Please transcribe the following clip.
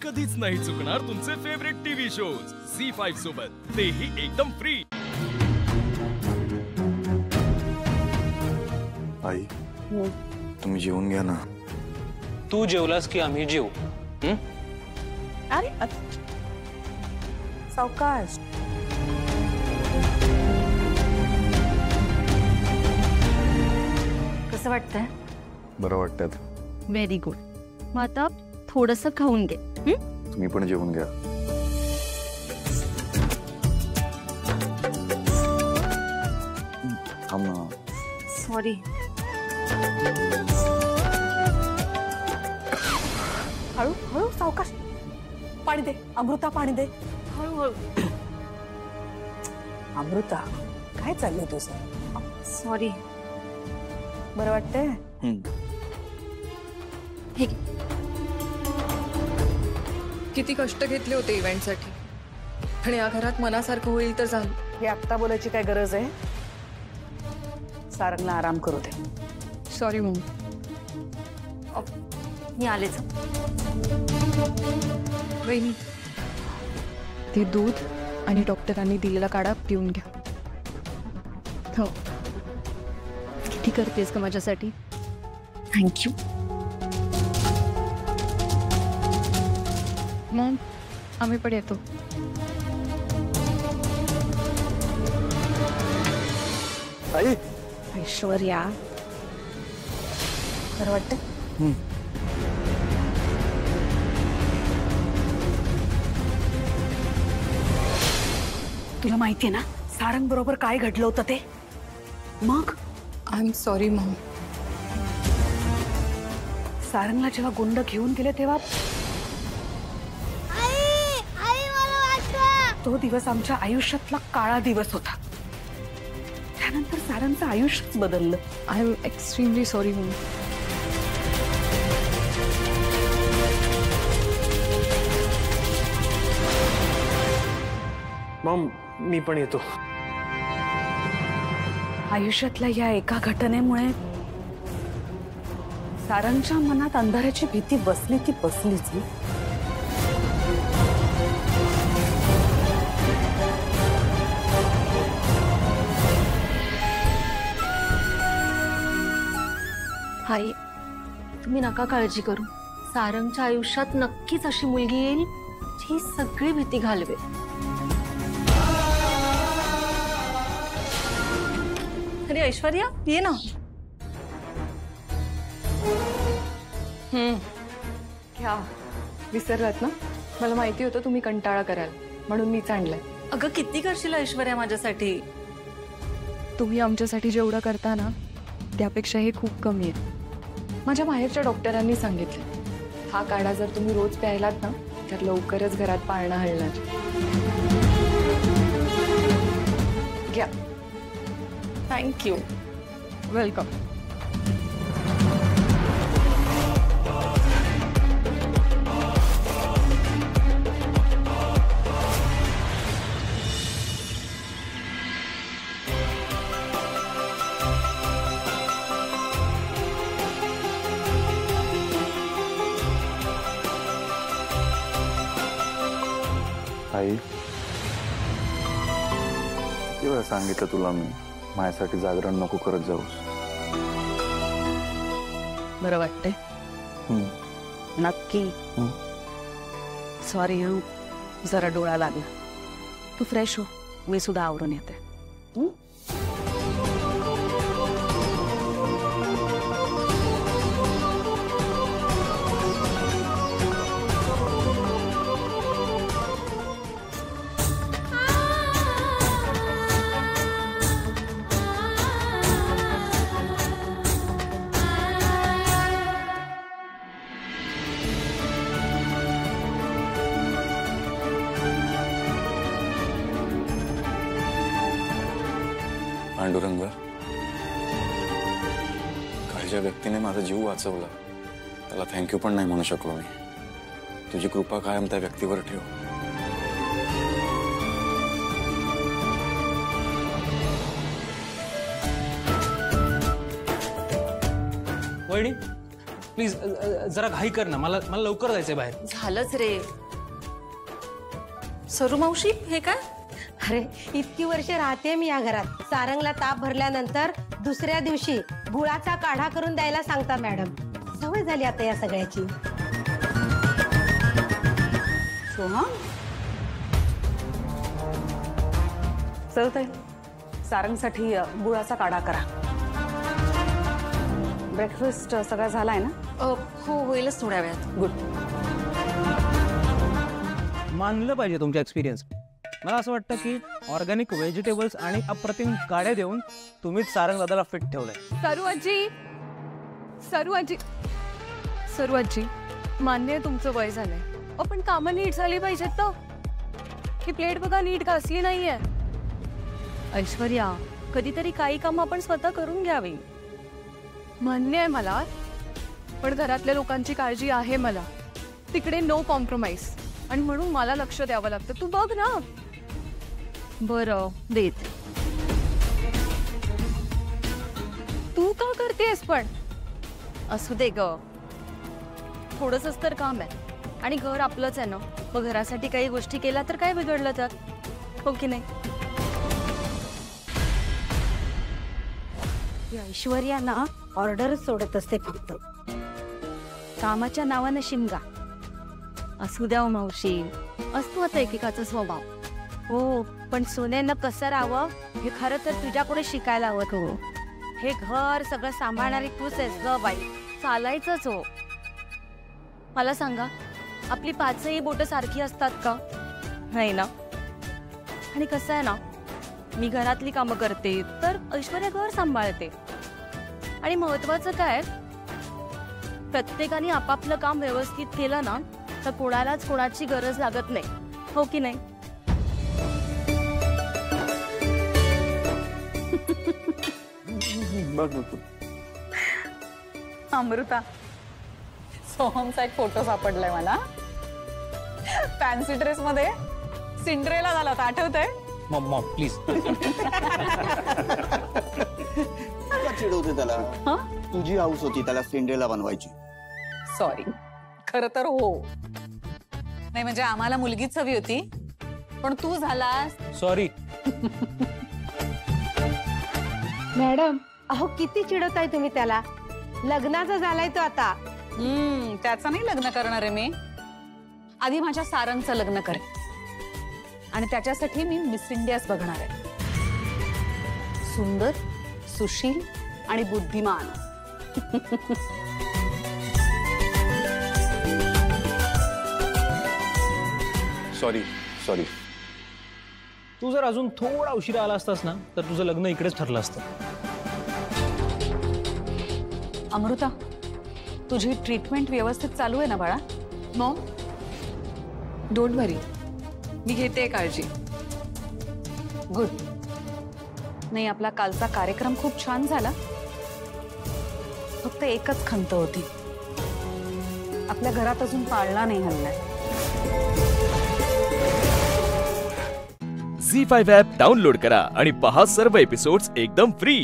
कधीच नाही चुकणार तुमचे फेवरेट टीव्ही शोज झी5 सोबत, तेही एकदम फ्री। आई तुम्ही जेवून घ्या ना। तू जेवलास की आम्ही जेवू? अरे सावकाश। कसं वाटतंय? बरं वाटतं। Very good. मग आता थोडंसं खाऊन घे। तुम्ही पण जेवून घ्या। थांब ना। सॉरी। हळू हळू सावकाश। पाणी दे अमृता, पाणी दे। हळूहळू। अमृता काय चाललंय तुझं? सॉरी। बरं वाटतंय? ठीक। किती कष्ट घेतले होते इव्हेंटसाठी, आणि या घरात मनासारखं होईल तर झालं। हे आत्ता बोलायची काय गरज आहे? सारंगला आराम करू दे। Sorry mummy. मी आलेच। वहिनी, ते दूध आणि डॉक्टरांनी दिलेला काढा पिऊन घ्या। हो, किती करतेस का माझ्यासाठी? थँक्यू। मग आम्ही पण येतो। आई ऐश्वर्या, बरं वाटतंय? तुला माहितीये ना सारंग बरोबर काय घडलं होतं ते? मग आय एम सॉरी मॉम। सारंगला जेव्हा गुंड घेऊन गेले तेव्हा तो दिवस आमच्या आयुष्यातला काळा दिवस होता। त्यानंतर सारंगचं आयुष्यच बदललं। I am extremely sorry mom. Mom मी पण येतो। आयुष्यातल्या या एका घटनेमुळे सारंगच्या मनात अंधाराची भीती बसली ती बसलीच। हाय, तुम्ही नका काळजी करू। सारंगच्या आयुष्यात नक्कीच अशी मुलगी येईल जी सगळी भीती घालवेल। अरे ऐश्वर्या, ये ना। घ्या। विसरलात ना? मला माहिती होतं तुम्ही कंटाळा कराल, म्हणून मीच आणलंय। अगं किती करशील ऐश्वर्या माझ्यासाठी? तुम्ही आमच्यासाठी जेवढं करता ना त्यापेक्षा हे खूप कमी आहे। माझ्या माहेरच्या डॉक्टरांनी सांगितलं हा काढा जर तुम्ही रोज प्यायलात ना तर लवकरच घरात पाळणा हलणार। घ्या। थँक्यू। वेलकम। आई किती वेळा सांगितलं तुला मी माझ्यासाठी जागरण नको करत जाऊस। बरं वाटतंय? नक्की। सॉरी जरा डोळा लागला। तू फ्रेश हो, मी सुद्धा आवरून येते। पांडुरंग, कालच्या व्यक्तीने माझा जीव वाचवला, त्याला थँक्यू पण नाही म्हणू शकलो मी। तुझी कृपा कायम त्या व्यक्तीवर ठेव। वहिनी प्लीज जरा घाई कर ना, मला लवकर जायचंय बाहेर. झालंच रे. सरू मावशी हे काय? अरे इतकी वर्ष राहते मी या घरात. सारंगला ताप भरल्यानंतर दुसऱ्या दिवशी गुळाचा काढा करून द्यायला सांगता मॅडम. सवय झाली आता या सगळ्याची. सोहम चलतंय, सारंगसाठी गुळाचा काढा करा. ब्रेकफास्ट सगळा झालाय ना? हो होईलच थोड्या वेळात. गुड. मानलं पाहिजे तुमचा एक्सपिरियन्स. मला असं वाटतं की ऑर्गॅनिक व्हेजिटेबल्स आणि अप्रतिम काड्या देऊन तुम्हीच सारंग दादाला फिट ठेवलंय. सरू आजी मान्य आहे तुमचं वय झालंय, पण कामं नीट झाली पाहिजेत ना. ही प्लेट बघा नीट घासली नाहीये. ऐश्वर्या, कधीतरी काही काम आपण स्वतः करून घ्यावी. मान्य आहे मला, पण घरातल्या लोकांची काळजी आहे मला. तिकडे नो कॉम्प्रोमाइज, आणि म्हणून मला लक्ष द्यावं लागतं. तू बघ ना. बरं देत. तू का करतेस पण? असू दे ग, थोडंसंच तर काम आहे, आणि घर आपलंच आहे ना. मग घरासाठी काही गोष्टी केल्या तर काय बिघडलं तर, हो की नाही? ऐश्वर्या ना ऑर्डरच सोडत असते फक्त. कामाच्या नावानं शिमगा. असू द्या हो मावशी, असतो आता एकेकाचा स्वभाव. हो, पण सोन्यानं कसं राहावं हे खरं तर तुझ्याकडे शिकायला हवं. हो, हे घर सगळं सांभाळणारी तूच आहेस ग बाई. चालायचंच हो. मला सांगा, आपली पाचही बोटं सारखी असतात का? नाही ना. आणि कसं आहे ना, मी घरातली कामं करते तर ऐश्वर्या घर सांभाळते. आणि महत्वाचं काय, प्रत्येकाने आपापलं काम व्यवस्थित केलं ना तर कोणालाच कोणाची गरज लागत नाही, हो की नाही? अमृता, सोहमचा एक फोटो सापडलाय मला. फॅन्सी ड्रेस मध्ये सिंड्रेला झाला होता, आठवतंय? Maugham please. का चिडवते त्याला? तुझी हाऊस होती त्याला सिंड्रेला बनवायची. सॉरी, खरं तर हो. नाही म्हणजे आम्हाला मुलगीच हवी होती, पण तू झालास. Sorry madam. अहो किती चिडवताय तुम्ही त्याला. लग्नाचा झालाय तो आता. त्याचं नाही लग्न करणार आहे मी. आधी माझ्या सारंगचं लग्न करे, आणि त्याच्यासाठी मी मिस इंडियाच बघणार आहे. सुंदर, सुशील आणि बुद्धिमान. सॉरी. तू जर अजून थोडा उशिरा आला असतास ना तर तुझं लग्न इकडेच ठरलं असतं. अमृता, तुझी ट्रीटमेंट व्यवस्थित चालू आहे ना बाळा? मॉम, डोंट वरी, मी घेते काळजी. गुड. नाही, आपला कालचा कार्यक्रम खूप छान झाला. फक्त एकच खंत होती, आपल्या घरात अजून पाळणा नाही हल्लाय. झी5 ॲप डाउनलोड करा आणि पहा सर्व एपिसोड्स एकदम फ्री.